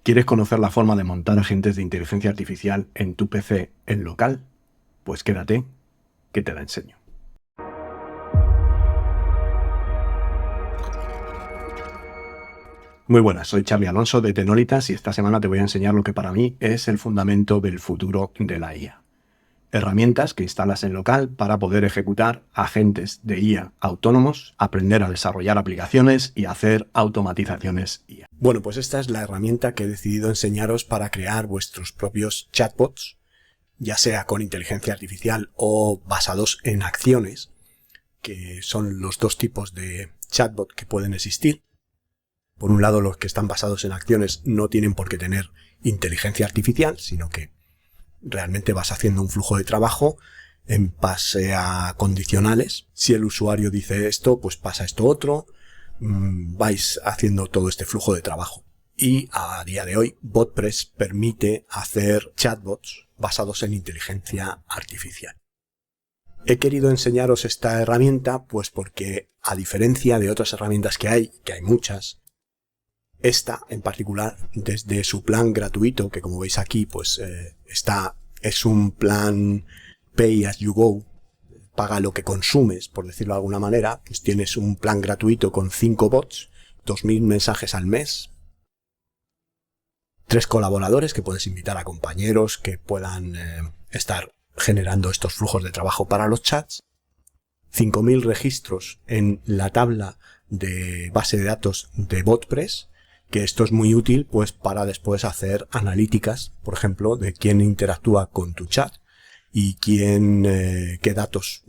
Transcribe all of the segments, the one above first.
¿Quieres conocer la forma de montar agentes de inteligencia artificial en tu PC en local? Pues quédate, que te la enseño. Muy buenas, soy Xavi Alonso de Tenolitas y esta semana te voy a enseñar lo que para mí es el fundamento del futuro de la IA. Herramientas que instalas en local para poder ejecutar agentes de IA autónomos, aprender a desarrollar aplicaciones y hacer automatizaciones IA. Bueno, pues esta es la herramienta que he decidido enseñaros para crear vuestros propios chatbots, ya sea con inteligencia artificial o basados en acciones, que son los dos tipos de chatbot que pueden existir. Por un lado, los que están basados en acciones no tienen por qué tener inteligencia artificial, sino que realmente vas haciendo un flujo de trabajo en base a condicionales. Si el usuario dice esto, pues pasa esto otro. Vais haciendo todo este flujo de trabajo. Y a día de hoy, BotPress permite hacer chatbots basados en inteligencia artificial. He querido enseñaros esta herramienta, pues porque a diferencia de otras herramientas que hay muchas, esta, en particular, desde su plan gratuito, que como veis aquí, pues es un plan Pay as you go, paga lo que consumes, por decirlo de alguna manera, pues tienes un plan gratuito con 5 bots, 2000 mensajes al mes, 3 colaboradores que puedes invitar a compañeros que puedan estar generando estos flujos de trabajo para los chats, 5000 registros en la tabla de base de datos de BotPress, que esto es muy útil pues para después hacer analíticas, por ejemplo, de quién interactúa con tu chat y qué datos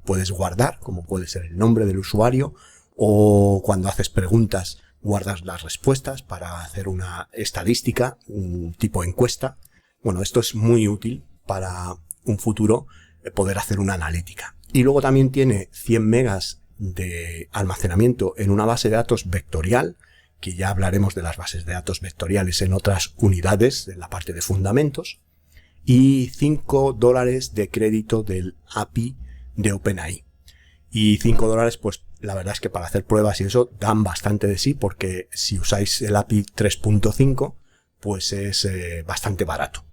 puedes guardar, como puede ser el nombre del usuario, o cuando haces preguntas guardas las respuestas para hacer una estadística, un tipo encuesta. Bueno, esto es muy útil para un futuro poder hacer una analítica. Y luego también tiene 100 megas de almacenamiento en una base de datos vectorial, que ya hablaremos de las bases de datos vectoriales en otras unidades, en la parte de fundamentos, y $5 de crédito del API de OpenAI. Y $5, pues la verdad es que para hacer pruebas y eso dan bastante de sí, porque si usáis el API 3.5, pues es bastante barato.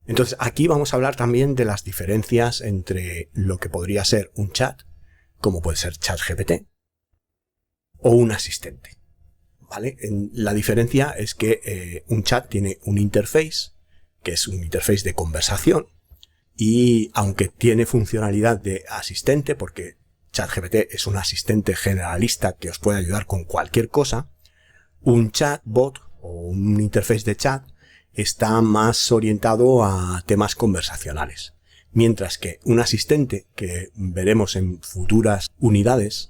Entonces aquí vamos a hablar también de las diferencias entre lo que podría ser un chat, como puede ser ChatGPT, o un asistente. ¿Vale? La diferencia es que un chat tiene un interface, que es un interface de conversación, y aunque tiene funcionalidad de asistente, porque ChatGPT es un asistente generalista que os puede ayudar con cualquier cosa, un chatbot o un interface de chat está más orientado a temas conversacionales. Mientras que un asistente, que veremos en futuras unidades,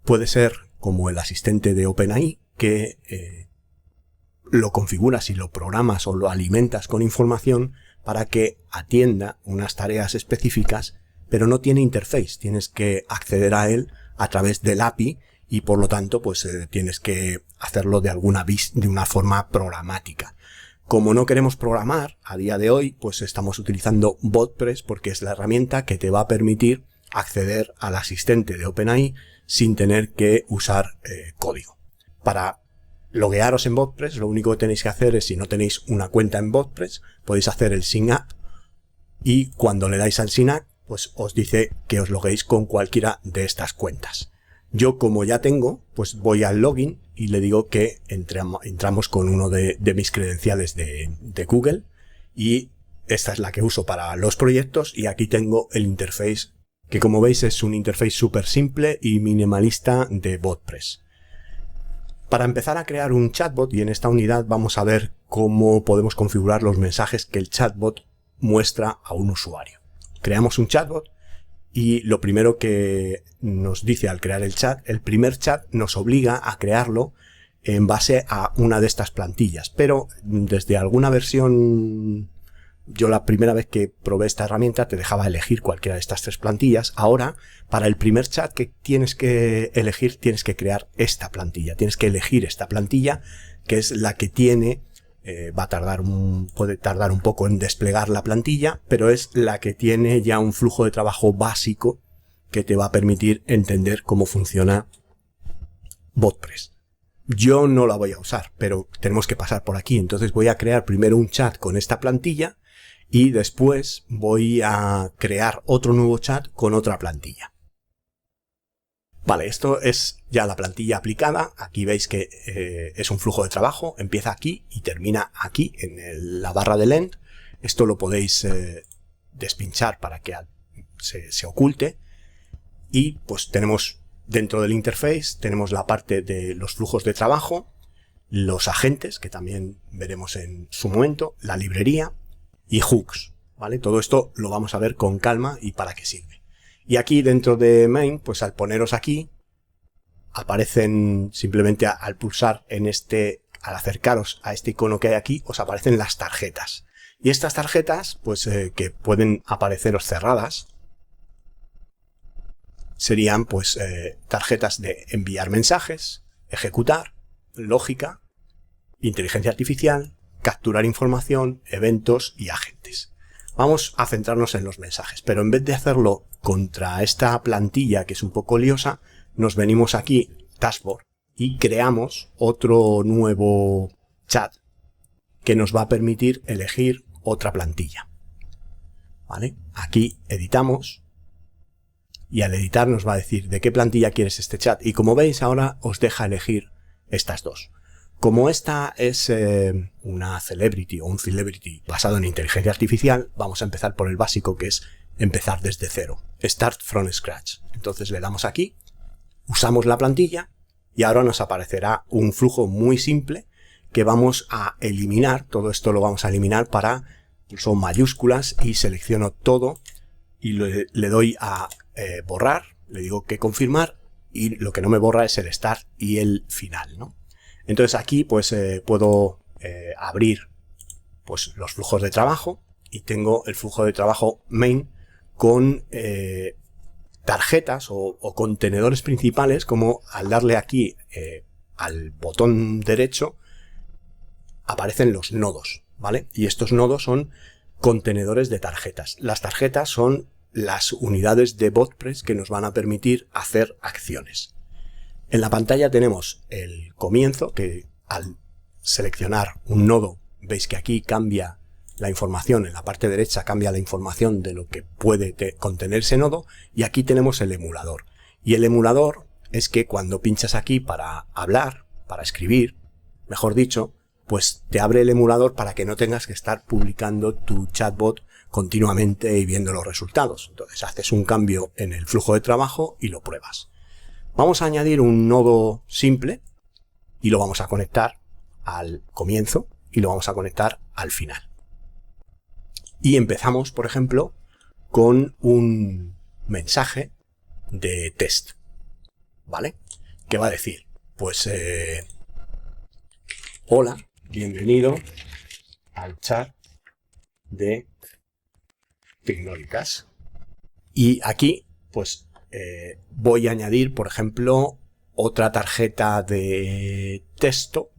puede ser como el asistente de OpenAI, que lo configuras y lo programas o lo alimentas con información para que atienda unas tareas específicas, pero no tiene interface. Tienes que acceder a él a través del API y por lo tanto pues tienes que hacerlo de una forma programática. Como no queremos programar a día de hoy, pues estamos utilizando BotPress porque es la herramienta que te va a permitir acceder al asistente de OpenAI sin tener que usar código. Para loguearos en BotPress, lo único que tenéis que hacer es, si no tenéis una cuenta en BotPress, podéis hacer el sign up y cuando le dais al sign up, pues os dice que os logueéis con cualquiera de estas cuentas. Yo, como ya tengo, pues voy al login y le digo que entramos con uno de mis credenciales de Google, y esta es la que uso para los proyectos, y aquí tengo el interface, que como veis es un interface súper simple y minimalista de BotPress. Para empezar a crear un chatbot, y en esta unidad vamos a ver cómo podemos configurar los mensajes que el chatbot muestra a un usuario. Creamos un chatbot y lo primero que nos dice al crear el primer chat nos obliga a crearlo en base a una de estas plantillas. Pero desde alguna versión, yo la primera vez que probé esta herramienta te dejaba elegir cualquiera de estas 3 plantillas. Ahora, para el primer chat que tienes que elegir, tienes que crear esta plantilla. Tienes que elegir esta plantilla, que es la que tiene, puede tardar un poco en desplegar la plantilla, pero es la que tiene ya un flujo de trabajo básico que te va a permitir entender cómo funciona BotPress. Yo no la voy a usar, pero tenemos que pasar por aquí. Entonces voy a crear primero un chat con esta plantilla y después voy a crear otro nuevo chat con otra plantilla. Vale, esto es ya la plantilla aplicada. Aquí veis que es un flujo de trabajo. Empieza aquí y termina aquí en la barra del end. Esto lo podéis despinchar para que se oculte. Y pues tenemos dentro del interface, tenemos la parte de los flujos de trabajo, los agentes, que también veremos en su momento, la librería y hooks, ¿vale? Todo esto lo vamos a ver con calma y para qué sirve. Y aquí dentro de main, pues al poneros aquí, aparecen simplemente al pulsar al acercaros a este icono que hay aquí, os aparecen las tarjetas. Y estas tarjetas, pues que pueden apareceros cerradas, serían pues tarjetas de enviar mensajes, ejecutar, lógica, inteligencia artificial, capturar información, eventos y agentes. Vamos a centrarnos en los mensajes, pero en vez de hacerlo contra esta plantilla que es un poco liosa, nos venimos aquí, Dashboard, y creamos otro nuevo chat que nos va a permitir elegir otra plantilla. ¿Vale? Aquí editamos. Y al editar nos va a decir de qué plantilla quieres este chat. Y como veis ahora os deja elegir estas dos. Como esta es una celebrity o un celebrity basado en inteligencia artificial, vamos a empezar por el básico, que es empezar desde cero. Start from scratch. Entonces le damos aquí, usamos la plantilla y ahora nos aparecerá un flujo muy simple que vamos a eliminar. Todo esto lo vamos a eliminar son mayúsculas y selecciono todo y le doy a borrar, le digo que confirmar y lo que no me borra es el start y el final, ¿no? Entonces aquí pues puedo abrir pues los flujos de trabajo y tengo el flujo de trabajo main con tarjetas o contenedores principales, como al darle aquí al botón derecho aparecen los nodos, ¿vale? Y estos nodos son contenedores de tarjetas. Las tarjetas son las unidades de BotPress que nos van a permitir hacer acciones. En la pantalla tenemos el comienzo, que al seleccionar un nodo, veis que aquí cambia la información, en la parte derecha cambia la información de lo que puede contener ese nodo, y aquí tenemos el emulador. Y el emulador es que cuando pinchas aquí para hablar, para escribir, mejor dicho, pues te abre el emulador para que no tengas que estar publicando tu chatbot continuamente y viendo los resultados. Entonces haces un cambio en el flujo de trabajo y lo pruebas. Vamos a añadir un nodo simple y lo vamos a conectar al comienzo y lo vamos a conectar al final. Y empezamos, por ejemplo, con un mensaje de test, ¿vale? ¿Qué va a decir? Pues hola, bienvenido al chat de Tecnológicas. Y aquí pues voy a añadir, por ejemplo, otra tarjeta de texto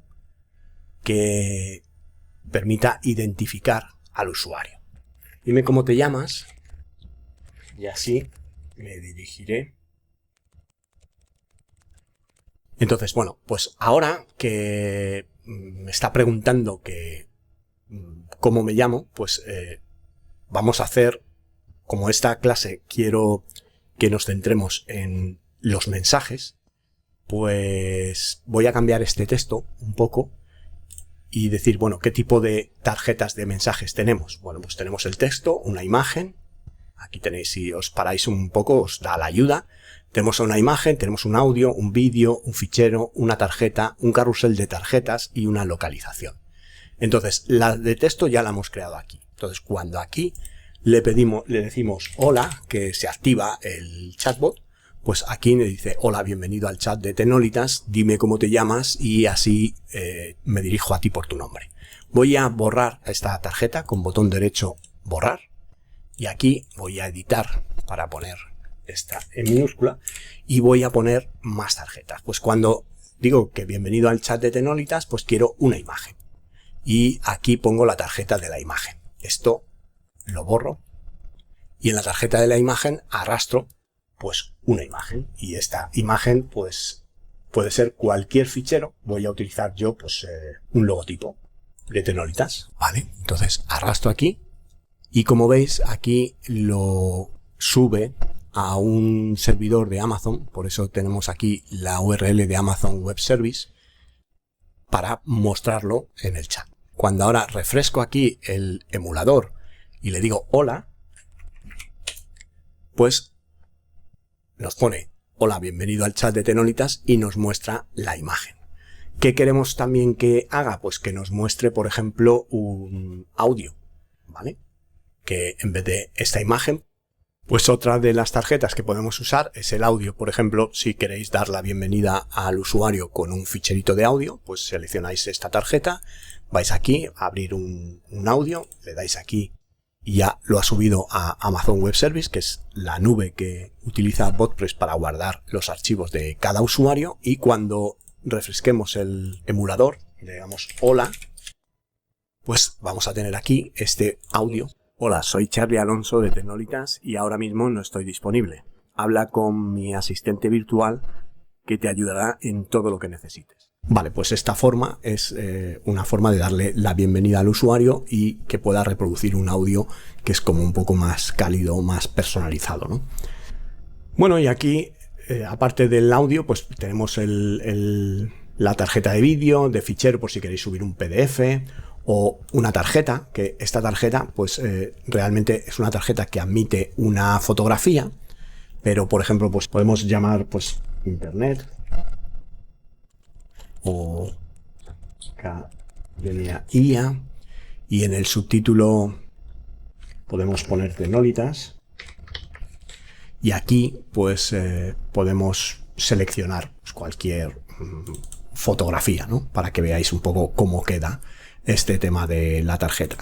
que permita identificar al usuario. Dime cómo te llamas y así me dirigiré. Entonces, bueno, pues ahora que me está preguntando cómo me llamo, pues vamos a hacer, como esta clase quiero que nos centremos en los mensajes, pues voy a cambiar este texto un poco y decir, bueno, ¿qué tipo de tarjetas de mensajes tenemos? Bueno, pues tenemos el texto, una imagen, aquí tenéis, si os paráis un poco, os da la ayuda. Tenemos una imagen, tenemos un audio, un vídeo, un fichero, una tarjeta, un carrusel de tarjetas y una localización. Entonces, la de texto ya la hemos creado aquí. Entonces, cuando aquí le decimos hola, que se activa el chatbot, pues aquí me dice hola, bienvenido al chat de Tecnolitas, dime cómo te llamas y así me dirijo a ti por tu nombre. Voy a borrar esta tarjeta con botón derecho borrar y aquí voy a editar para poner esta en minúscula y voy a poner más tarjetas. Pues cuando digo que bienvenido al chat de Tecnolitas, pues quiero una imagen y aquí pongo la tarjeta de la imagen. Esto lo borro y en la tarjeta de la imagen arrastro pues una imagen y esta imagen pues puede ser cualquier fichero. Voy a utilizar yo pues un logotipo de Tenolitas. Vale, entonces arrastro aquí y como veis aquí lo sube a un servidor de Amazon, por eso tenemos aquí la URL de Amazon Web Service para mostrarlo en el chat. Cuando ahora refresco aquí el emulador y le digo hola, pues nos pone hola, bienvenido al chat de Tenolitas y nos muestra la imagen. ¿Qué queremos también que haga? Pues que nos muestre, por ejemplo, un audio, ¿vale? Que en vez de esta imagen, pues otra de las tarjetas que podemos usar es el audio. Por ejemplo, si queréis dar la bienvenida al usuario con un ficherito de audio, pues seleccionáis esta tarjeta, vais aquí a abrir un audio, le dais aquí y ya lo ha subido a Amazon Web Service, que es la nube que utiliza BotPress para guardar los archivos de cada usuario, y cuando refresquemos el emulador y le digamos hola, pues vamos a tener aquí este audio. Hola, soy Charlie Alonso de Tenolitas y ahora mismo no estoy disponible. Habla con mi asistente virtual que te ayudará en todo lo que necesites. Vale, pues esta forma es una forma de darle la bienvenida al usuario y que pueda reproducir un audio que es como un poco más cálido, más personalizado, ¿no? Bueno, y aquí, aparte del audio, pues tenemos la tarjeta de vídeo, de fichero por si queréis subir un PDF, o una tarjeta, que esta tarjeta pues realmente es una tarjeta que admite una fotografía, pero por ejemplo pues podemos llamar pues internet o Academia IA y en el subtítulo podemos poner Tenolitas y aquí pues podemos seleccionar pues, cualquier fotografía, ¿no? Para que veáis un poco cómo queda este tema de la tarjeta.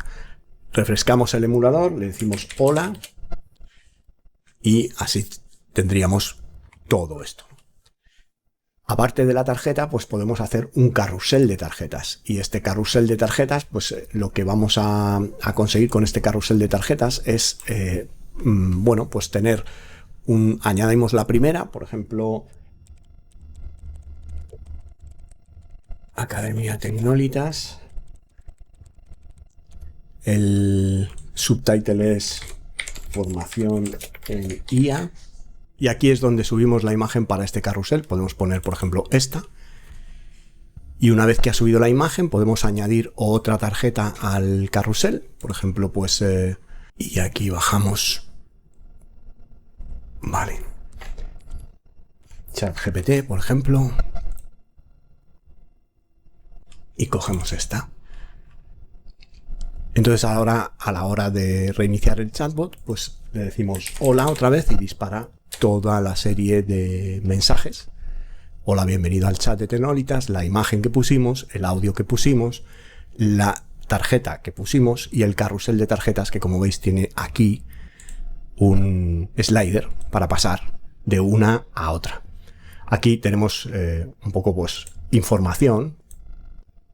Refrescamos el emulador, le decimos hola y así tendríamos todo esto. Aparte de la tarjeta, pues podemos hacer un carrusel de tarjetas, y este carrusel de tarjetas, pues lo que vamos a conseguir con este carrusel de tarjetas es, bueno, pues tener añadimos la primera, por ejemplo, Academia Tenolitas. El subtitle es formación en IA. Y aquí es donde subimos la imagen para este carrusel. Podemos poner, por ejemplo, esta. Y una vez que ha subido la imagen, podemos añadir otra tarjeta al carrusel. Por ejemplo, pues... y aquí bajamos... Vale. ChatGPT, por ejemplo. Y cogemos esta. Entonces ahora, a la hora de reiniciar el chatbot, pues le decimos hola otra vez y dispara toda la serie de mensajes. Hola, bienvenido al chat de Tenolitas, la imagen que pusimos, el audio que pusimos, la tarjeta que pusimos y el carrusel de tarjetas que, como veis, tiene aquí un slider para pasar de una a otra. Aquí tenemos un poco pues información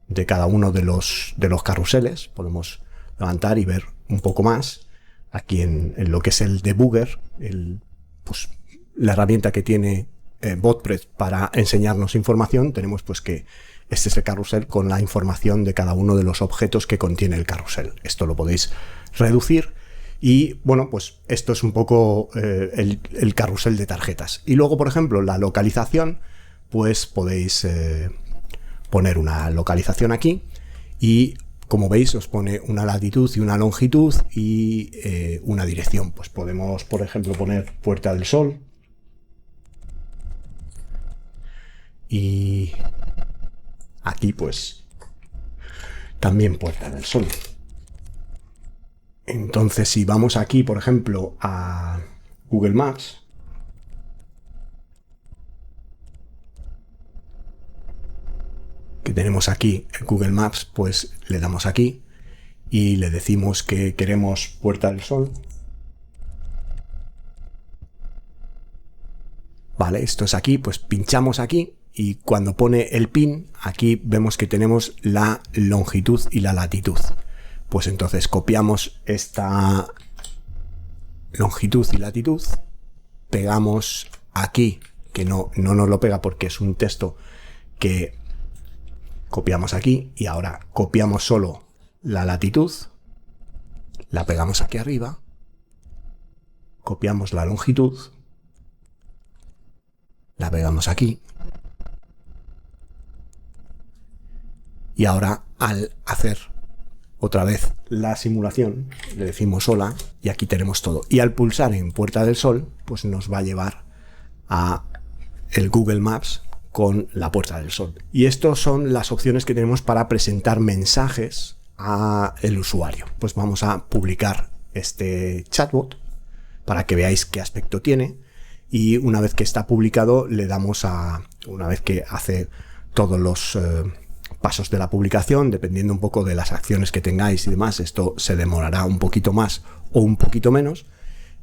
de cada uno de los carruseles. Podemos levantar y ver un poco más aquí en lo que es el debugger, pues, la herramienta que tiene BotPress para enseñarnos información. Tenemos pues que este es el carrusel con la información de cada uno de los objetos que contiene el carrusel. Esto lo podéis reducir y bueno, pues esto es un poco el carrusel de tarjetas. Y luego, por ejemplo, la localización, pues podéis poner una localización aquí y como veis os pone una latitud y una longitud y una dirección. Pues podemos, por ejemplo, poner Puerta del Sol y aquí pues también Puerta del Sol. Entonces si vamos aquí, por ejemplo, a Google Maps, que tenemos aquí en Google Maps, pues le damos aquí y le decimos que queremos Puerta del Sol. Vale, esto es aquí, pues pinchamos aquí y cuando pone el pin, aquí vemos que tenemos la longitud y la latitud. Pues entonces copiamos esta longitud y latitud, pegamos aquí que no nos lo pega porque es un texto que copiamos aquí y ahora copiamos solo la latitud, la pegamos aquí arriba, copiamos la longitud, la pegamos aquí y ahora al hacer otra vez la simulación le decimos hola y aquí tenemos todo, y al pulsar en Puerta del Sol pues nos va a llevar a el Google Maps con la Puerta del Sol. Y estas son las opciones que tenemos para presentar mensajes a el usuario. Pues vamos a publicar este chatbot para que veáis qué aspecto tiene, y una vez que está publicado le damos a, una vez que hace todos los pasos de la publicación, dependiendo un poco de las acciones que tengáis y demás, esto se demorará un poquito más o un poquito menos,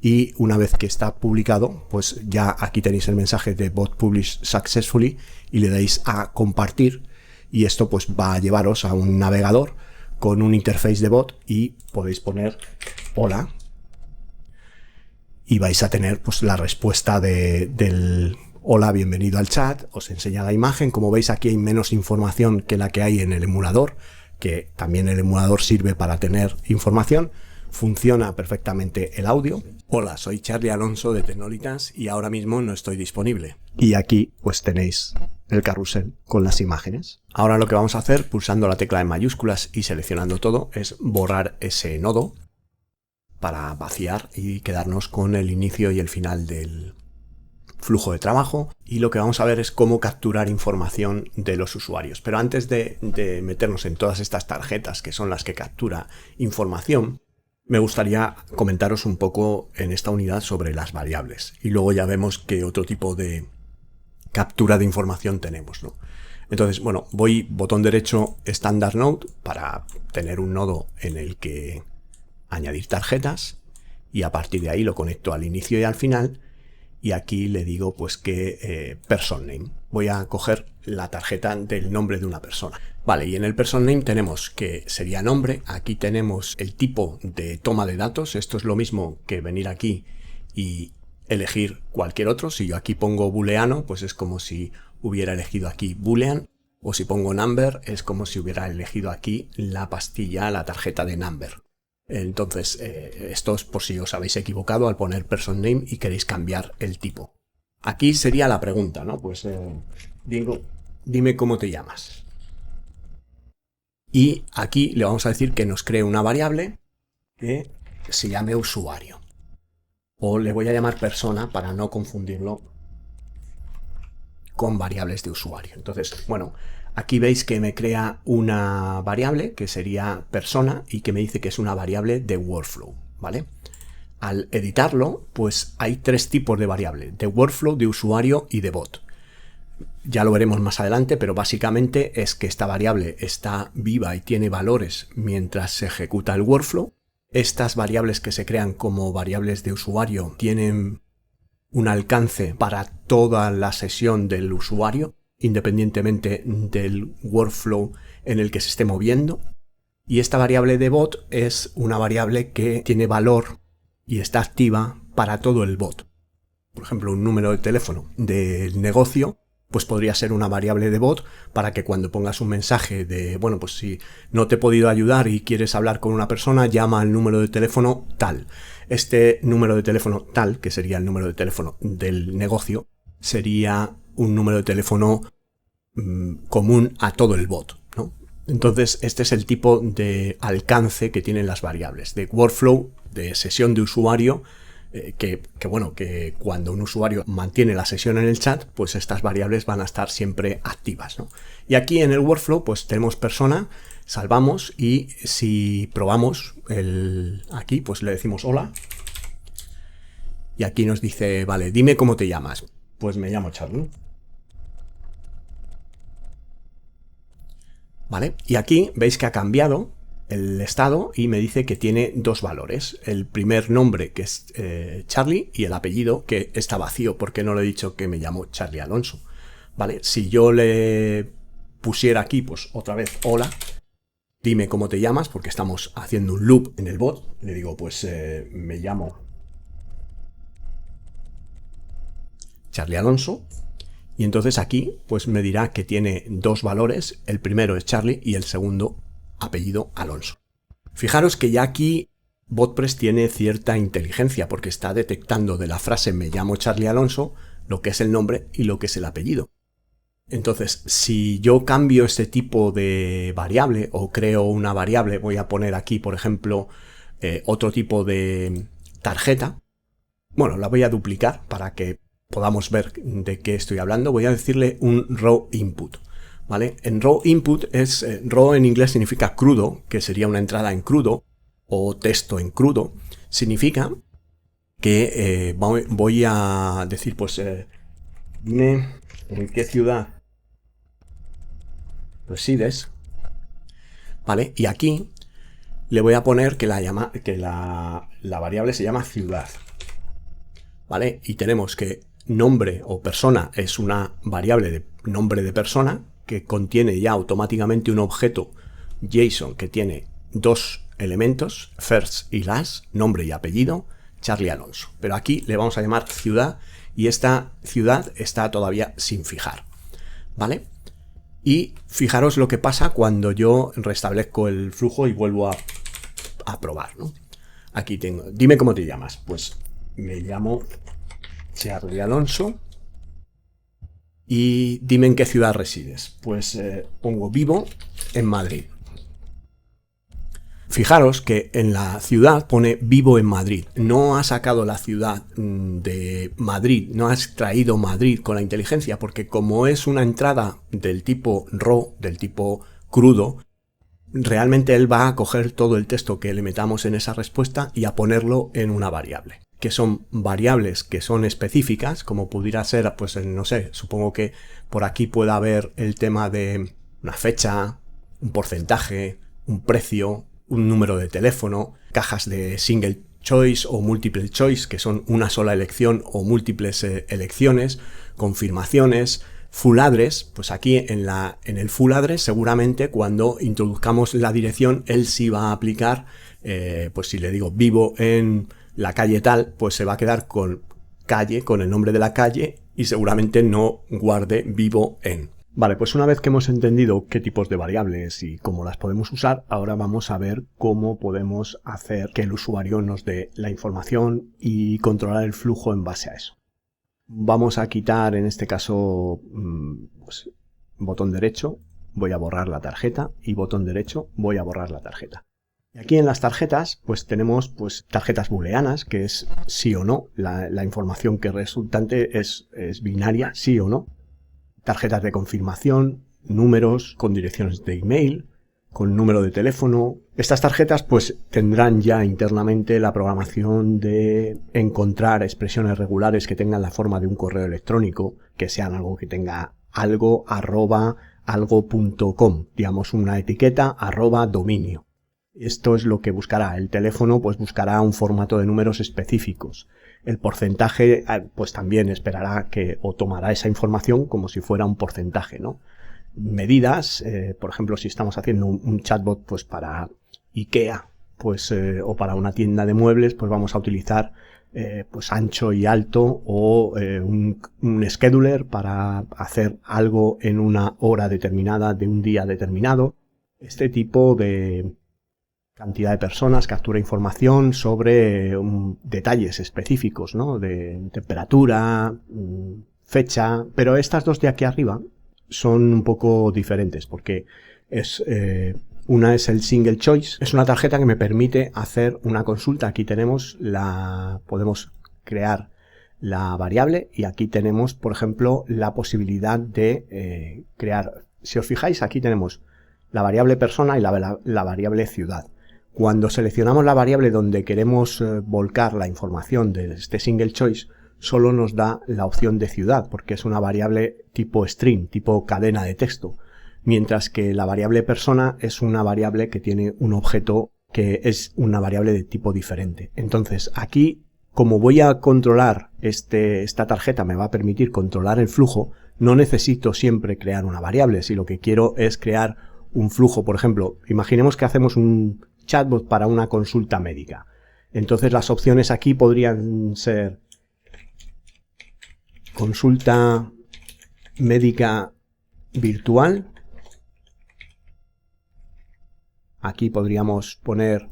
y una vez que está publicado, pues ya aquí tenéis el mensaje de Bot Published Successfully y le dais a compartir, y esto pues va a llevaros a un navegador con un interface de bot y podéis poner hola y vais a tener pues la respuesta del hola, bienvenido al chat. Os enseña la imagen. Como veis, aquí hay menos información que la que hay en el emulador, que también el emulador sirve para tener información. Funciona perfectamente el audio. Hola, soy Charlie Alonso de Tecnolitas y ahora mismo no estoy disponible. Y aquí pues tenéis el carrusel con las imágenes. Ahora lo que vamos a hacer, pulsando la tecla en mayúsculas y seleccionando todo, es borrar ese nodo para vaciar y quedarnos con el inicio y el final del flujo de trabajo. Y lo que vamos a ver es cómo capturar información de los usuarios. Pero antes de meternos en todas estas tarjetas que son las que captura información, me gustaría comentaros un poco en esta unidad sobre las variables. Y luego ya vemos qué otro tipo de captura de información tenemos, ¿no? Entonces, bueno, voy botón derecho Standard Node para tener un nodo en el que añadir tarjetas, y a partir de ahí lo conecto al inicio y al final, y aquí le digo pues que person name. Voy a coger la tarjeta del nombre de una persona. Vale, y en el person name tenemos que sería nombre. Aquí tenemos el tipo de toma de datos. Esto es lo mismo que venir aquí y elegir cualquier otro. Si yo aquí pongo booleano, pues es como si hubiera elegido aquí boolean, o si pongo number es como si hubiera elegido aquí la pastilla, la tarjeta de number. Entonces, esto es por si os habéis equivocado al poner person name y queréis cambiar el tipo. Aquí sería la pregunta, ¿no? Pues digo, dime cómo te llamas. Y aquí le vamos a decir que nos cree una variable que se llame usuario. O le voy a llamar persona para no confundirlo con variables de usuario. Entonces, bueno, aquí veis que me crea una variable que sería persona y que me dice que es una variable de workflow, ¿vale? Al editarlo, pues hay tres tipos de variable: de workflow, de usuario y de bot. Ya lo veremos más adelante, pero básicamente es que esta variable está viva y tiene valores mientras se ejecuta el workflow. Estas variables que se crean como variables de usuario tienen un alcance para toda la sesión del usuario, independientemente del workflow en el que se esté moviendo. Y esta variable de bot es una variable que tiene valor y está activa para todo el bot. Por ejemplo, un número de teléfono del negocio, pues podría ser una variable de bot para que cuando pongas un mensaje de, bueno, pues si no te he podido ayudar y quieres hablar con una persona, llama al número de teléfono tal. Este número de teléfono tal, que sería el número de teléfono del negocio, sería un número de teléfono común a todo el bot, ¿no? Entonces, este es el tipo de alcance que tienen las variables de workflow, de sesión de usuario, que cuando un usuario mantiene la sesión en el chat, pues estas variables van a estar siempre activas, ¿no? Y aquí en el workflow pues tenemos persona, salvamos, y si probamos aquí pues le decimos hola, y aquí nos dice, vale, dime cómo te llamas. Pues me llamo Charlie. ¿Vale? Y aquí veis que ha cambiado el estado y me dice que tiene dos valores: el primer nombre, que es Charlie, y el apellido, que está vacío porque no le he dicho que me llamo Charlie Alonso. ¿Vale? Si yo le pusiera aquí pues otra vez hola, dime cómo te llamas, porque estamos haciendo un loop en el bot, le digo pues me llamo Charlie Alonso. Y entonces aquí pues me dirá que tiene dos valores, el primero es Charlie y el segundo apellido Alonso. Fijaros que ya aquí BotPress tiene cierta inteligencia porque está detectando de la frase me llamo Charlie Alonso lo que es el nombre y lo que es el apellido. Entonces, si yo cambio este tipo de variable o creo una variable, voy a poner aquí, por ejemplo, otro tipo de tarjeta. Bueno, la voy a duplicar para que podamos ver de qué estoy hablando. Voy a decirle un raw input, ¿vale? En raw input raw en inglés significa crudo, que sería una entrada en crudo o texto en crudo. Significa que voy a decir, pues, dime en qué ciudad resides, ¿vale? Y aquí le voy a poner que la variable se llama ciudad, ¿vale? Y tenemos que nombre o persona es una variable de nombre de persona que contiene ya automáticamente un objeto JSON que tiene dos elementos, first y last, nombre y apellido, Charlie Alonso. Pero aquí le vamos a llamar ciudad y esta ciudad está todavía sin fijar, ¿vale? Y fijaros lo que pasa cuando yo restablezco el flujo y vuelvo a probar, ¿no? Aquí tengo, dime cómo te llamas. Pues me llamo Charlie Alonso. Y dime en qué ciudad resides. Pues pongo vivo en Madrid. Fijaros que en la ciudad pone vivo en Madrid. No ha sacado la ciudad de Madrid, no ha extraído Madrid con la inteligencia, porque como es una entrada del tipo raw, del tipo crudo, realmente él va a coger todo el texto que le metamos en esa respuesta y a ponerlo en una variable. Que son variables que son específicas, como pudiera ser, pues no sé, supongo que por aquí pueda haber el tema de una fecha, un porcentaje, un precio, un número de teléfono, cajas de single choice o multiple choice, que son una sola elección o múltiples elecciones, confirmaciones, full address. Pues aquí en el full address seguramente cuando introduzcamos la dirección él sí va a aplicar, pues si le digo vivo en la calle tal, pues se va a quedar con calle, con el nombre de la calle y seguramente no guarde vivo en. Vale, pues una vez que hemos entendido qué tipos de variables y cómo las podemos usar, ahora vamos a ver cómo podemos hacer que el usuario nos dé la información y controlar el flujo en base a eso. Vamos a quitar, en este caso, pues, botón derecho, voy a borrar la tarjeta y botón derecho, voy a borrar la tarjeta. Y aquí en las tarjetas, pues tenemos pues tarjetas booleanas, que es sí o no, la información que resultante es binaria, sí o no. Tarjetas de confirmación, números con direcciones de email, con número de teléfono. Estas tarjetas pues tendrán ya internamente la programación de encontrar expresiones regulares que tengan la forma de un correo electrónico, que sean algo que tenga algo @algo.com, digamos una etiqueta @dominio. Esto es lo que buscará. El teléfono pues buscará un formato de números específicos. El porcentaje pues también esperará o tomará esa información como si fuera un porcentaje, ¿no? Medidas, por ejemplo, si estamos haciendo un chatbot pues para IKEA, pues o para una tienda de muebles, pues vamos a utilizar pues ancho y alto o un scheduler para hacer algo en una hora determinada de un día determinado. Este tipo de cantidad de personas, captura información sobre detalles específicos, ¿no? De temperatura, fecha, pero estas dos de aquí arriba son un poco diferentes porque una es el single choice, es una tarjeta que me permite hacer una consulta. Aquí podemos crear la variable y aquí tenemos, por ejemplo, la posibilidad de crear, si os fijáis, aquí tenemos la variable persona y la variable ciudad. Cuando seleccionamos la variable donde queremos volcar la información de este single choice, solo nos da la opción de ciudad, porque es una variable tipo string, tipo cadena de texto, mientras que la variable persona es una variable que tiene un objeto que es una variable de tipo diferente. Entonces, aquí, como voy a controlar esta tarjeta, me va a permitir controlar el flujo, no necesito siempre crear una variable, si lo que quiero es crear un flujo. Por ejemplo, imaginemos que hacemos un chatbot para una consulta médica. Entonces las opciones aquí podrían ser consulta médica virtual. Aquí podríamos poner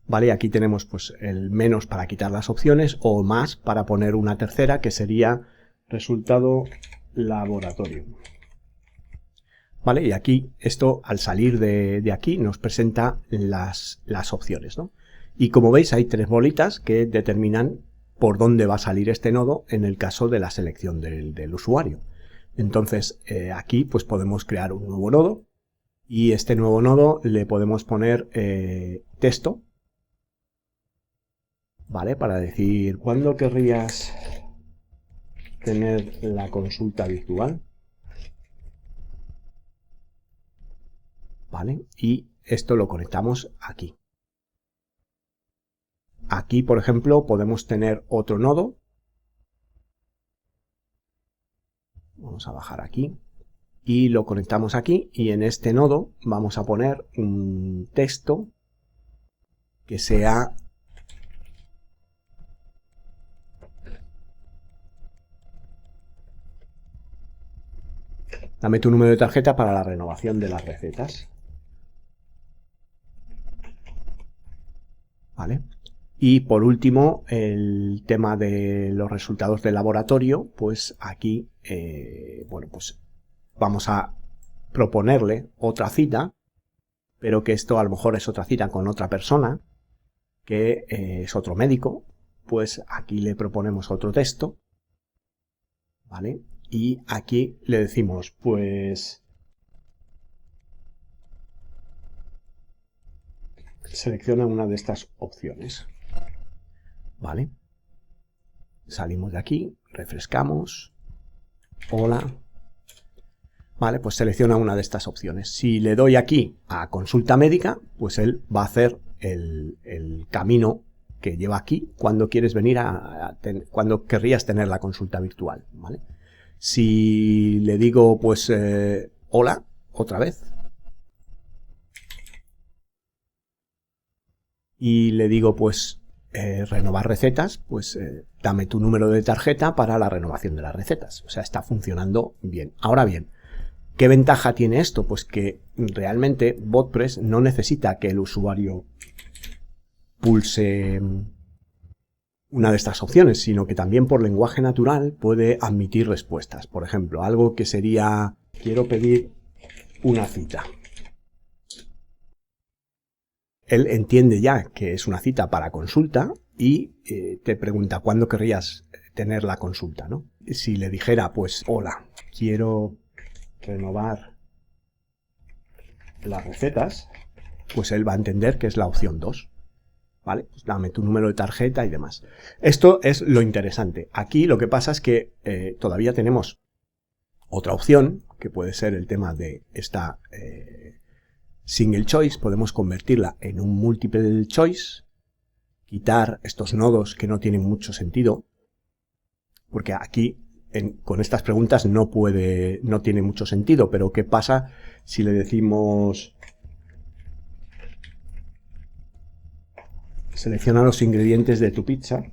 vale, aquí tenemos pues el menos para quitar las opciones o más para poner una tercera que sería resultado laboratorio. Vale, y aquí esto al salir de aquí nos presenta las opciones, ¿no? Y como veis hay tres bolitas que determinan por dónde va a salir este nodo en el caso de la selección del usuario. Entonces aquí pues podemos crear un nuevo nodo y este nuevo nodo le podemos poner texto, ¿vale? Para decir, ¿cuándo querrías tener la consulta virtual? ¿Vale? Y esto lo conectamos aquí. Aquí, por ejemplo, podemos tener otro nodo. Vamos a bajar aquí. Y lo conectamos aquí. Y en este nodo vamos a poner un texto que sea dame tu número de tarjeta para la renovación de las recetas. ¿Vale? Y por último, el tema de los resultados del laboratorio, pues aquí, bueno, pues vamos a proponerle otra cita, pero que esto a lo mejor es otra cita con otra persona, que es otro médico, pues aquí le proponemos otro texto, ¿vale? Y aquí le decimos, pues, selecciona una de estas opciones, ¿vale? Salimos de aquí, refrescamos, hola, vale, pues selecciona una de estas opciones. Si le doy aquí a consulta médica, pues él va a hacer el camino que lleva aquí cuando quieres venir cuando querrías tener la consulta virtual, ¿vale? Si le digo, pues, hola, otra vez, y le digo, pues, renovar recetas, pues dame tu número de tarjeta para la renovación de las recetas. O sea, está funcionando bien. Ahora bien, ¿qué ventaja tiene esto? Pues que realmente BotPress no necesita que el usuario pulse una de estas opciones, sino que también por lenguaje natural puede admitir respuestas. Por ejemplo, algo que sería, quiero pedir una cita. Él entiende ya que es una cita para consulta y te pregunta cuándo querrías tener la consulta, ¿no? Si le dijera, pues, hola, quiero renovar las recetas, pues él va a entender que es la opción 2. ¿Vale? Pues dame tu número de tarjeta y demás. Esto es lo interesante. Aquí lo que pasa es que todavía tenemos otra opción, que puede ser el tema de esta single choice. Podemos convertirla en un multiple choice, quitar estos nodos que no tienen mucho sentido, porque aquí con estas preguntas no tiene mucho sentido. Pero ¿qué pasa si le decimos selecciona los ingredientes de tu pizza?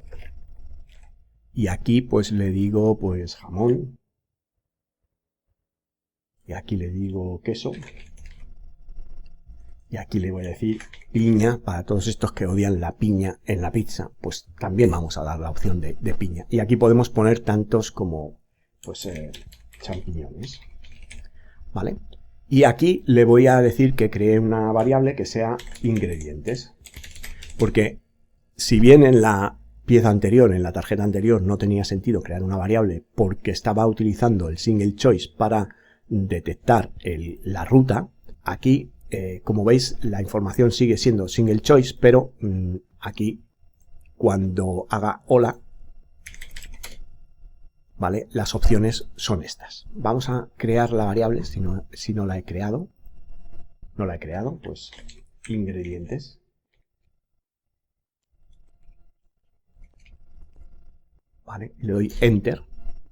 Y aquí pues le digo pues jamón. Y aquí le digo queso. Y aquí le voy a decir piña. Para todos estos que odian la piña en la pizza, pues también vamos a dar la opción de piña. Y aquí podemos poner tantos como pues champiñones. ¿Vale? Y aquí le voy a decir que cree una variable que sea ingredientes. Porque si bien en la pieza anterior, en la tarjeta anterior, no tenía sentido crear una variable porque estaba utilizando el single choice para detectar la ruta, aquí, como veis, la información sigue siendo single choice, pero aquí, cuando haga hola, ¿vale? Las opciones son estas. Vamos a crear la variable, si no la he creado. No la he creado, pues ingredientes. ¿Vale? Le doy Enter,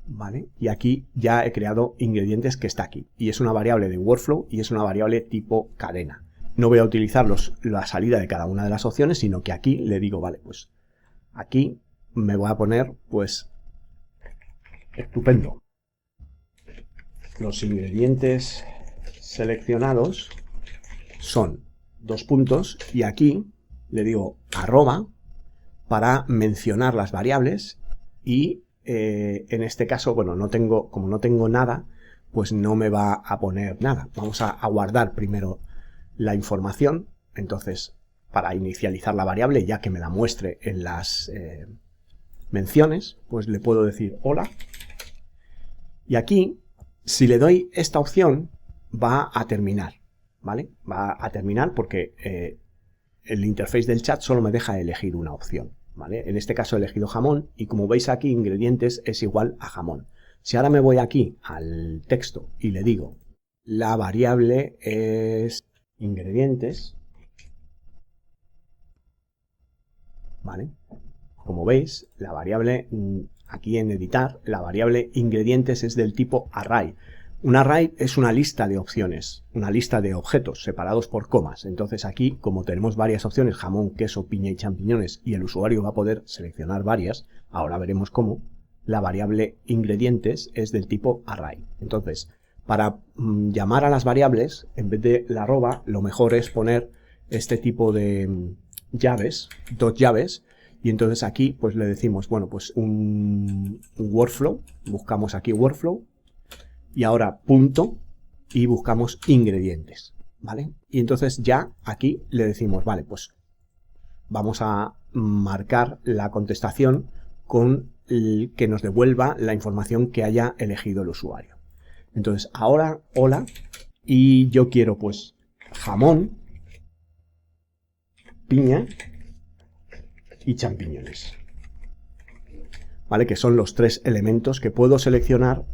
¿vale? Y aquí ya he creado ingredientes que está aquí. Y es una variable de workflow y es una variable tipo cadena. no voy a utilizar la salida de cada una de las opciones, sino que aquí le digo, vale, pues aquí me voy a poner, pues, estupendo. Los ingredientes seleccionados son 2 puntos y aquí le digo arroba para mencionar las variables y en este caso, bueno, como no tengo nada, pues no me va a poner nada. Vamos a guardar primero la información, entonces para inicializar la variable, ya que me la muestre en las menciones, pues le puedo decir hola. Y aquí, si le doy esta opción, va a terminar, ¿vale? Va a terminar porque el interface del chat solo me deja elegir una opción, ¿vale? En este caso he elegido jamón y como veis aquí, ingredientes es igual a jamón. Si ahora me voy aquí al texto y le digo, la variable es ingredientes, ¿vale? Como veis, la variable, aquí en editar, la variable ingredientes es del tipo array. Un array es una lista de opciones, una lista de objetos separados por comas. Entonces aquí, como tenemos varias opciones, jamón, queso, piña y champiñones, y el usuario va a poder seleccionar varias, ahora veremos cómo, la variable ingredientes es del tipo array. Entonces, para llamar a las variables, en vez de la arroba, lo mejor es poner este tipo de llaves, 2 llaves, y entonces aquí pues le decimos, bueno, pues un workflow, buscamos aquí workflow, y ahora punto, y buscamos ingredientes, ¿vale? Y entonces ya aquí le decimos, vale, pues vamos a marcar la contestación con el que nos devuelva la información que haya elegido el usuario. Entonces ahora, hola, y yo quiero pues jamón, piña y champiñones, ¿vale? Que son los 3 elementos que puedo seleccionar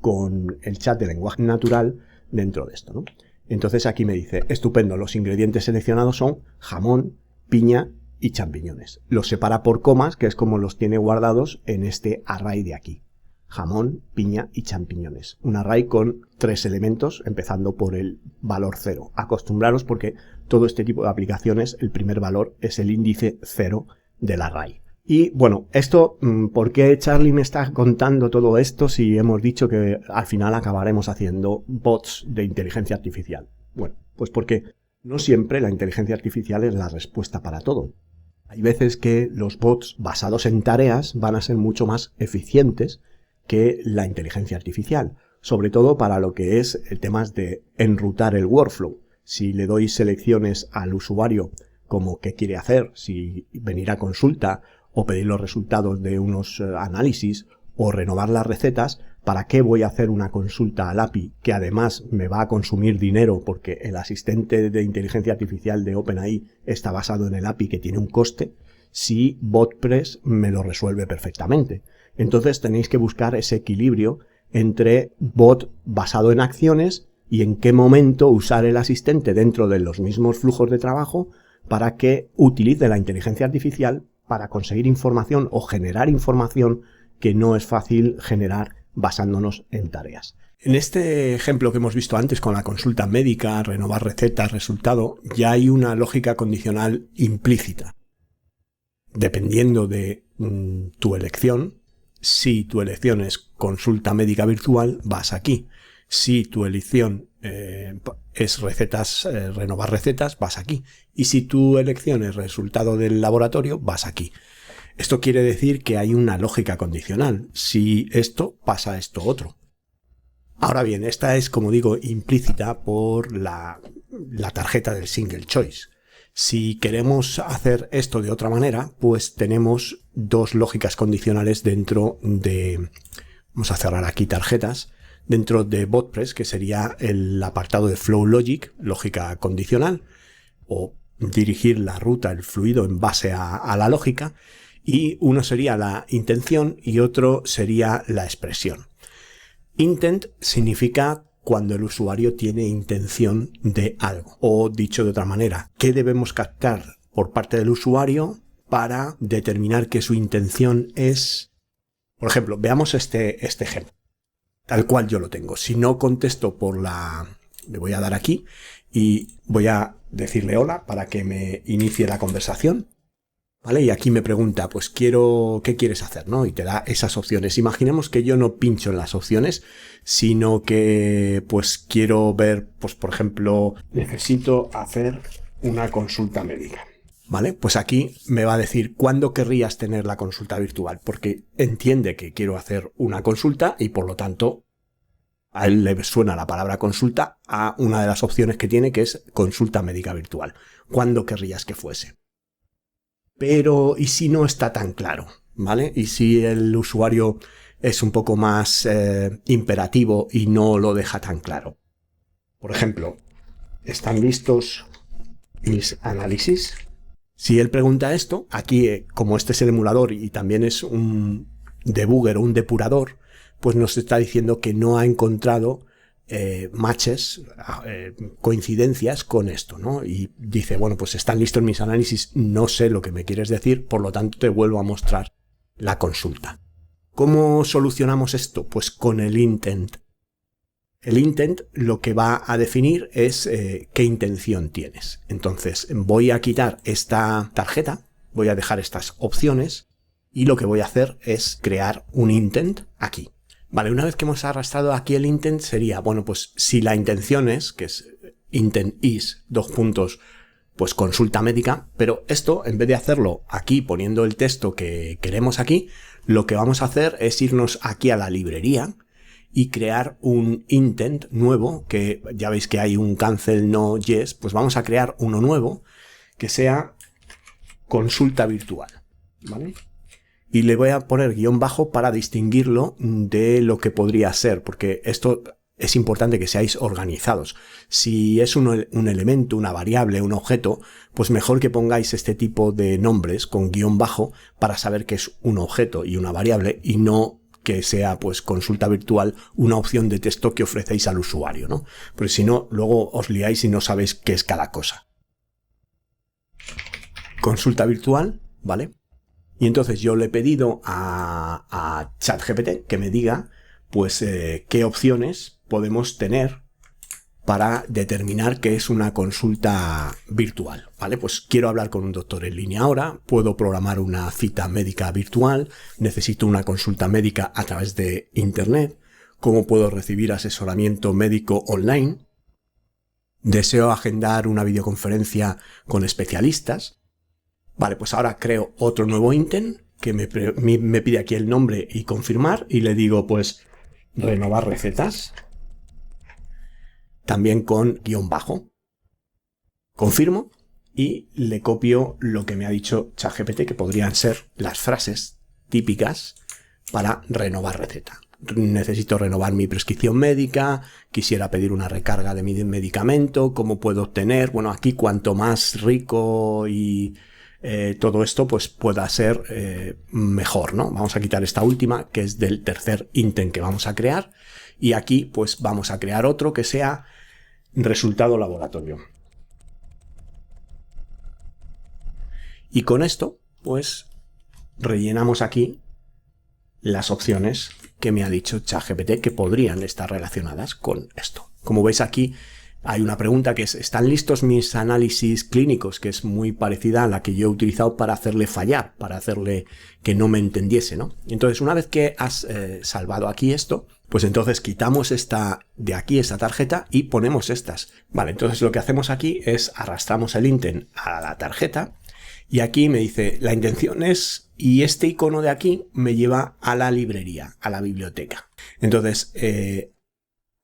con el chat de lenguaje natural dentro de esto, ¿no? Entonces aquí me dice, estupendo, los ingredientes seleccionados son jamón, piña y champiñones. Los separa por comas, que es como los tiene guardados en este array de aquí. Jamón, piña y champiñones. Un array con 3 elementos, empezando por el valor 0. Acostumbraros porque todo este tipo de aplicaciones, el primer valor es el índice 0 del array. Y bueno, esto, ¿por qué Charlie me está contando todo esto si hemos dicho que al final acabaremos haciendo bots de inteligencia artificial? Bueno, pues porque no siempre la inteligencia artificial es la respuesta para todo. Hay veces que los bots basados en tareas van a ser mucho más eficientes que la inteligencia artificial, sobre todo para lo que es temas de enrutar el workflow. Si le doy selecciones al usuario como qué quiere hacer, si venir a consulta o pedir los resultados de unos análisis o renovar las recetas, ¿para qué voy a hacer una consulta al API que además me va a consumir dinero porque el asistente de inteligencia artificial de OpenAI está basado en el API que tiene un coste, si BotPress me lo resuelve perfectamente? Entonces tenéis que buscar ese equilibrio entre bot basado en acciones y en qué momento usar el asistente dentro de los mismos flujos de trabajo para que utilice la inteligencia artificial para conseguir información o generar información que no es fácil generar basándonos en tareas. En este ejemplo que hemos visto antes con la consulta médica, renovar recetas, resultado, ya hay una lógica condicional implícita. Dependiendo de tu elección, si tu elección es consulta médica virtual, vas aquí. Si tu elección es renovar recetas, vas aquí. Y si tu elección es resultado del laboratorio, vas aquí. Esto quiere decir que hay una lógica condicional. Si esto, pasa esto otro. Ahora bien, esta es, como digo, implícita por la tarjeta del single choice. Si queremos hacer esto de otra manera, pues tenemos 2 lógicas condicionales dentro de... Vamos a cerrar aquí tarjetas. Dentro de BotPress, que sería el apartado de Flow Logic, lógica condicional, o dirigir la ruta, el fluido en base a la lógica, y uno sería la intención y otro sería la expresión. Intent significa cuando el usuario tiene intención de algo, o dicho de otra manera, ¿qué debemos captar por parte del usuario para determinar que su intención es? Por ejemplo, veamos este ejemplo. Tal cual yo lo tengo. Si no contesto por la Le voy a dar aquí y voy a decirle hola para que me inicie la conversación. ¿Vale? Y aquí me pregunta, pues ¿qué quieres hacer? ¿No? Y te da esas opciones. Imaginemos que yo no pincho en las opciones, sino que pues quiero ver, pues por ejemplo, necesito hacer una consulta médica. ¿Vale? Pues aquí me va a decir cuándo querrías tener la consulta virtual, porque entiende que quiero hacer una consulta y por lo tanto a él le suena la palabra consulta a una de las opciones que tiene, que es consulta médica virtual. ¿Cuándo querrías que fuese? Pero, ¿y si no está tan claro? ¿Vale? ¿Y si el usuario es un poco más imperativo y no lo deja tan claro? Por ejemplo, ¿están listos mis análisis? Si él pregunta esto, aquí, como este es el emulador y también es un debugger o un depurador, pues nos está diciendo que no ha encontrado matches, coincidencias con esto, ¿no? Y dice, bueno, pues están listos mis análisis, no sé lo que me quieres decir, por lo tanto te vuelvo a mostrar la consulta. ¿Cómo solucionamos esto? Pues con el intent. El intent lo que va a definir es qué intención tienes. Entonces voy a quitar esta tarjeta, voy a dejar estas opciones y lo que voy a hacer es crear un intent aquí. Vale, una vez que hemos arrastrado aquí el intent sería, bueno, pues si la intención es, que es intent is, pues consulta médica, pero esto en vez de hacerlo aquí poniendo el texto que queremos aquí, lo que vamos a hacer es irnos aquí a la librería y crear un intent nuevo, que ya veis que hay un cancel no yes, pues vamos a crear uno nuevo que sea consulta virtual, ¿vale? Y le voy a poner guión bajo para distinguirlo de lo que podría ser, porque esto es importante que seáis organizados. Si es un elemento, una variable, un objeto, pues mejor que pongáis este tipo de nombres con guión bajo para saber que es un objeto y una variable y no que sea pues consulta virtual una opción de texto que ofrecéis al usuario, ¿no? Porque si no, luego os liáis y no sabéis qué es cada cosa. Consulta virtual, ¿vale? Y entonces yo le he pedido a ChatGPT que me diga pues qué opciones podemos tener para determinar qué es una consulta virtual, ¿vale? Pues quiero hablar con un doctor en línea ahora, puedo programar una cita médica virtual, necesito una consulta médica a través de Internet, cómo puedo recibir asesoramiento médico online, deseo agendar una videoconferencia con especialistas. Vale, pues ahora creo otro nuevo intent que me pide aquí el nombre y confirmar y le digo pues renovar recetas. También con guión bajo. Confirmo y le copio lo que me ha dicho ChatGPT, que podrían ser las frases típicas para renovar receta. Necesito renovar mi prescripción médica, quisiera pedir una recarga de mi medicamento, ¿cómo puedo obtener? Bueno, aquí cuanto más rico y todo esto pues pueda ser mejor, ¿no? Vamos a quitar esta última, que es del tercer intent que vamos a crear, y aquí pues vamos a crear otro que sea resultado laboratorio. Y con esto pues rellenamos aquí las opciones que me ha dicho ChatGPT que podrían estar relacionadas con esto. Como veis aquí hay una pregunta que es, ¿están listos mis análisis clínicos? Que es muy parecida a la que yo he utilizado para hacerle fallar, para hacerle que no me entendiese, ¿no? Entonces, una vez que has salvado aquí esto, pues entonces quitamos de aquí esta tarjeta y ponemos estas. Vale, entonces lo que hacemos aquí es arrastramos el intent a la tarjeta y aquí me dice, la intención es, y este icono de aquí me lleva a la librería, a la biblioteca. Entonces,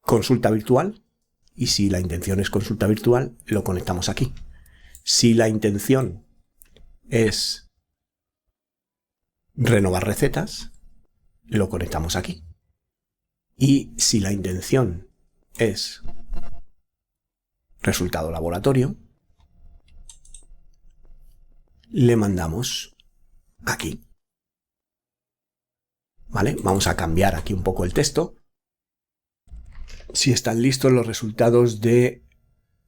consulta virtual. Y si la intención es consulta virtual, lo conectamos aquí. Si la intención es renovar recetas, lo conectamos aquí. Y si la intención es resultado laboratorio, le mandamos aquí. ¿Vale? Vamos a cambiar aquí un poco el texto. Si están listos los resultados de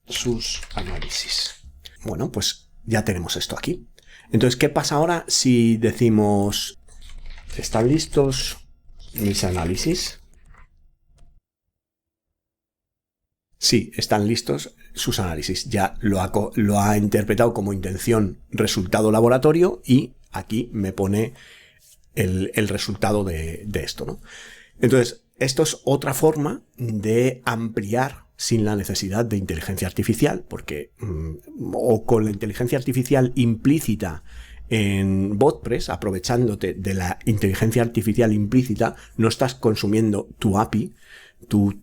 sus análisis. Bueno, pues ya tenemos esto aquí. Entonces, ¿qué pasa ahora si decimos están listos mis análisis? Sí, están listos sus análisis. Ya lo ha interpretado como intención resultado laboratorio y aquí me pone el resultado de esto, ¿no? Entonces, esto es otra forma de ampliar sin la necesidad de inteligencia artificial, porque o con la inteligencia artificial implícita en BotPress, aprovechándote de la inteligencia artificial implícita, no estás consumiendo tu API, tu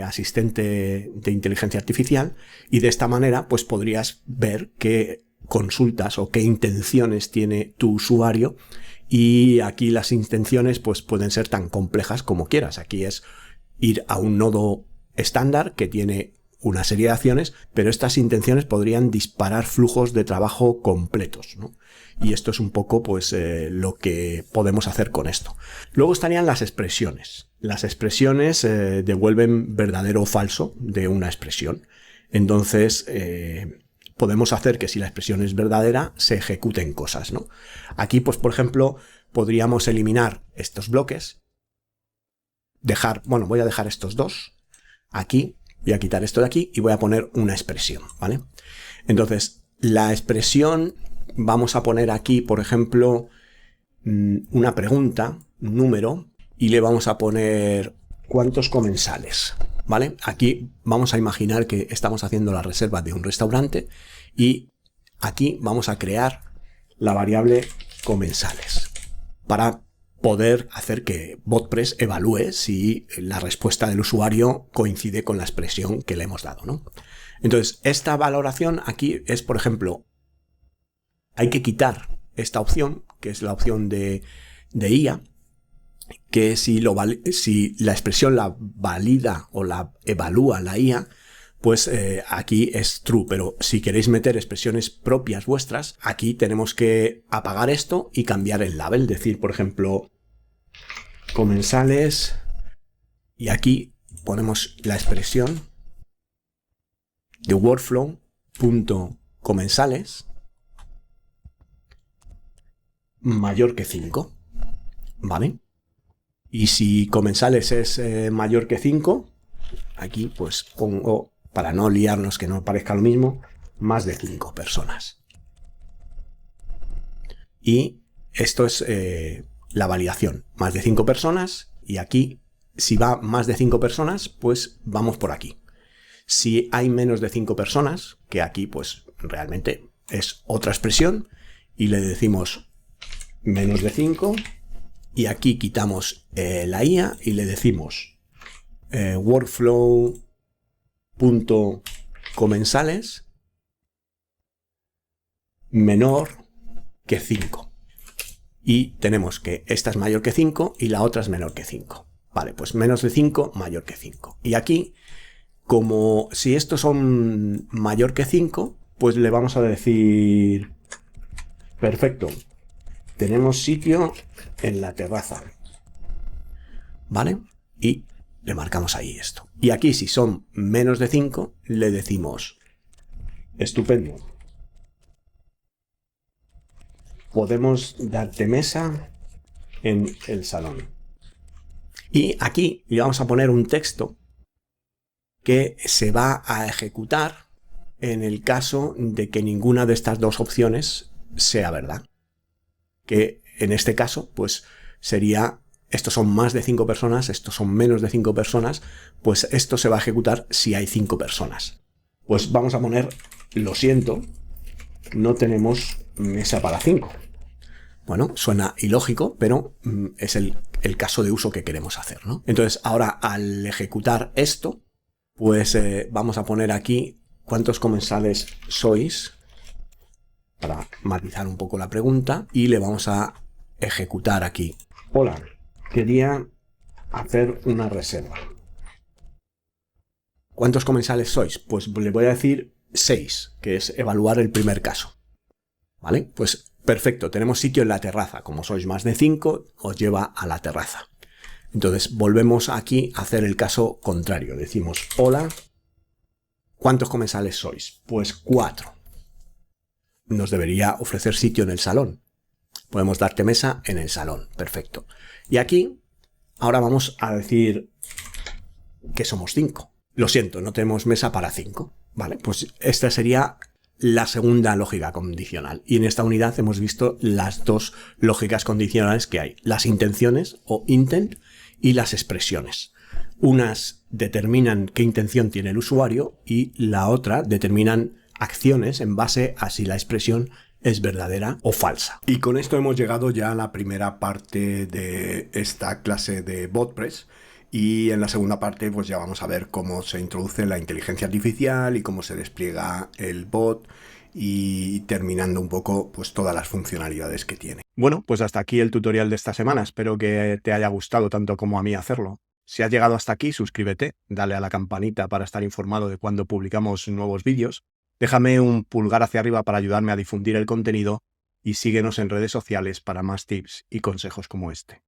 asistente de inteligencia artificial, y de esta manera pues podrías ver qué consultas o qué intenciones tiene tu usuario, y aquí las intenciones pues pueden ser tan complejas como quieras. Aquí es ir a un nodo estándar que tiene una serie de acciones, pero estas intenciones podrían disparar flujos de trabajo completos, ¿no? Y esto es un poco pues lo que podemos hacer con esto. Luego estarían las expresiones. Las expresiones devuelven verdadero o falso de una expresión. Entonces podemos hacer que si la expresión es verdadera se ejecuten cosas, ¿no? Aquí pues por ejemplo podríamos eliminar estos bloques, voy a dejar estos dos aquí. Voy a quitar esto de aquí y voy a poner una expresión, ¿vale? Entonces, la expresión, vamos a poner aquí, por ejemplo, una pregunta, un número, y le vamos a poner ¿cuántos comensales? ¿Vale? Aquí vamos a imaginar que estamos haciendo la reserva de un restaurante y aquí vamos a crear la variable comensales para poder hacer que BotPress evalúe si la respuesta del usuario coincide con la expresión que le hemos dado, ¿no? Entonces, esta valoración aquí es, por ejemplo, hay que quitar esta opción, que es la opción de IA, que si la expresión la valida o la evalúa la IA, pues aquí es true, pero si queréis meter expresiones propias vuestras, aquí tenemos que apagar esto y cambiar el label, decir, por ejemplo, comensales, y aquí ponemos la expresión de workflow.comensales mayor que 5, ¿vale? Y si comensales es mayor que 5, aquí pues pongo, para no liarnos que no parezca lo mismo, más de 5 personas. Y esto es la validación, más de 5 personas, y aquí si va más de 5 personas, pues vamos por aquí. Si hay menos de 5 personas, que aquí pues realmente es otra expresión, y le decimos menos de 5, y aquí quitamos la IA y le decimos workflow.comensales menor que 5. Y tenemos que esta es mayor que 5 y la otra es menor que 5. Vale, pues menos de 5, mayor que 5. Y aquí, como si estos son mayor que 5, pues le vamos a decir, perfecto, tenemos sitio en la terraza, ¿vale? Y le marcamos ahí esto. Y aquí, si son menos de 5, le decimos, estupendo, podemos darte mesa en el salón. Y aquí le vamos a poner un texto que se va a ejecutar en el caso de que ninguna de estas dos opciones sea verdad. Que en este caso, pues sería, estos son más de 5 personas, estos son menos de 5 personas, pues esto se va a ejecutar si hay 5 personas. Pues vamos a poner, lo siento, no tenemos mesa para 5. Bueno, suena ilógico, pero es el caso de uso que queremos hacer, ¿no? Entonces, ahora al ejecutar esto, pues vamos a poner aquí cuántos comensales sois, para matizar un poco la pregunta, y le vamos a ejecutar aquí. Hola, quería hacer una reserva. ¿Cuántos comensales sois? Pues le voy a decir 6, que es evaluar el primer caso. ¿Vale? Pues perfecto, tenemos sitio en la terraza. Como sois más de 5, os lleva a la terraza. Entonces volvemos aquí a hacer el caso contrario. Decimos, hola, ¿cuántos comensales sois? Pues 4. Nos debería ofrecer sitio en el salón. Podemos darte mesa en el salón. Perfecto. Y aquí, ahora vamos a decir que somos 5. lo siento, no tenemos mesa para 5. Vale, pues esta sería la segunda lógica condicional. Y en esta unidad hemos visto las dos lógicas condicionales que hay. Las intenciones o intent y las expresiones. Unas determinan qué intención tiene el usuario y la otra determinan acciones en base a si la expresión es verdadera o falsa. Y con esto hemos llegado ya a la primera parte de esta clase de BotPress. Y en la segunda parte pues ya vamos a ver cómo se introduce la inteligencia artificial y cómo se despliega el bot y terminando un poco pues todas las funcionalidades que tiene. Bueno, pues hasta aquí el tutorial de esta semana. Espero que te haya gustado tanto como a mí hacerlo. Si has llegado hasta aquí, suscríbete, dale a la campanita para estar informado de cuando publicamos nuevos vídeos. Déjame un pulgar hacia arriba para ayudarme a difundir el contenido y síguenos en redes sociales para más tips y consejos como este.